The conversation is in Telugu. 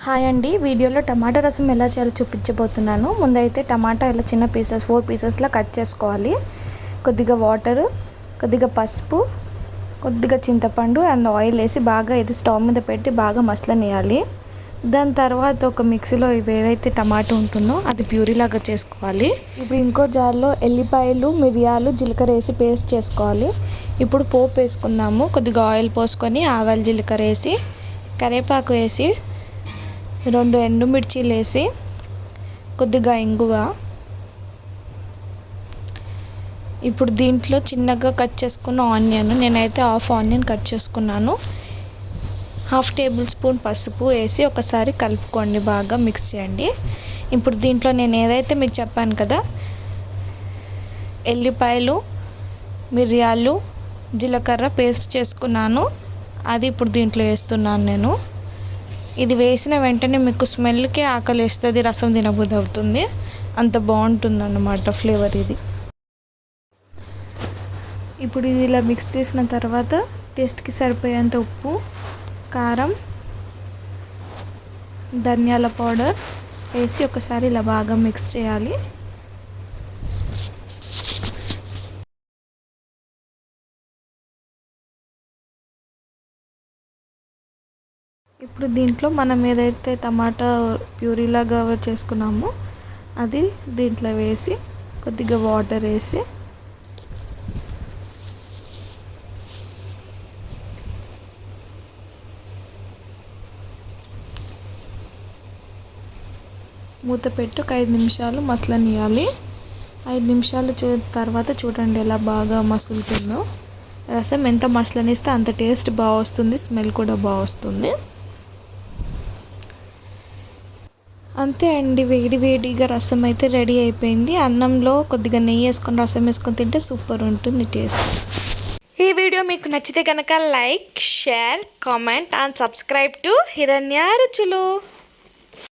హాయ్ అండి. వీడియోలో టమాటా రసం ఎలా చేయాలో చూపించబోతున్నాను. ముందైతే టమాటా ఇలా చిన్న పీసెస్ 4 పీసెస్లా కట్ చేసుకోవాలి. కొద్దిగా వాటర్, కొద్దిగా పసుపు, కొద్దిగా చింతపండు అండ్ ఆయిల్ వేసి బాగా ఇది స్టవ్ మీద పెట్టి బాగా మసలనియాలి. దాని తర్వాత ఒక మిక్సీలో ఏవైతే టమాటా ఉంటుందో అది ప్యూరీ లాగా చేసుకోవాలి. ఇప్పుడు ఇంకో జార్లో ఎల్లిపాయలు, మిరియాలు, జీలకర్ర వేసి పేస్ట్ చేసుకోవాలి. ఇప్పుడు పోపు వేసుకుందాము. కొద్దిగా ఆయిల్ పోసుకొని ఆవాలు, జీలకర్ర వేసి, కరివేపాకు వేసి, 2 ఎండుమిర్చీలు వేసి, కొద్దిగా ఇంగువ. ఇప్పుడు దీంట్లో చిన్నగా కట్ చేసుకున్న ఆనియన్, నేనైతే హాఫ్ ఆనియన్ కట్ చేసుకున్నాను. 1/2 టేబుల్ స్పూన్ పసుపు వేసి ఒకసారి కలుపుకోండి, బాగా మిక్స్ చేయండి. ఇప్పుడు దీంట్లో నేను ఏదైతే మీకు చెప్పాను కదా, ఎల్లిపాయలు, మిరియాలు, జీలకర్ర పేస్ట్ చేసుకున్నాను, అది ఇప్పుడు దీంట్లో వేస్తున్నాను నేను. ఇది వేసిన వెంటనే మీకు స్మెల్కే ఆకలి వేస్తుంది, రసం తినబుద్ధి అవుతుంది, అంత బాగుంటుంది అన్నమాట ఫ్లేవర్ ఇది. ఇప్పుడు ఇది ఇలా మిక్స్ చేసిన తర్వాత టేస్ట్కి సరిపోయేంత ఉప్పు, కారం, ధనియాల పౌడర్ వేసి ఒకసారి ఇలా బాగా మిక్స్ చేయాలి. ఇప్పుడు దీంట్లో మనం ఏదైతే టమాటా ప్యూరీలాగా చేసుకున్నామో అది దీంట్లో వేసి, కొద్దిగా వాటర్ వేసి, మూత పెట్టి ఒక 5 నిమిషాలు మసలనియాలి. 5 నిమిషాలు తర్వాత చూడండి ఎలా బాగా మసులుతుందో. రసం ఎంత మసలనిస్తే అంత టేస్ట్ బాగా వస్తుంది, స్మెల్ కూడా బాగా వస్తుంది. అంతే అండి, వేడి వేడిగా రసం అయితే రెడీ అయిపోయింది. అన్నంలో కొద్దిగా నెయ్యి వేసుకొని రసం వేసుకొని తింటే సూపర్ ఉంటుంది టేస్ట్. ఈ వీడియో మీకు నచ్చితే కనుక like, share, comment and subscribe to హిరణ్య రుచులు.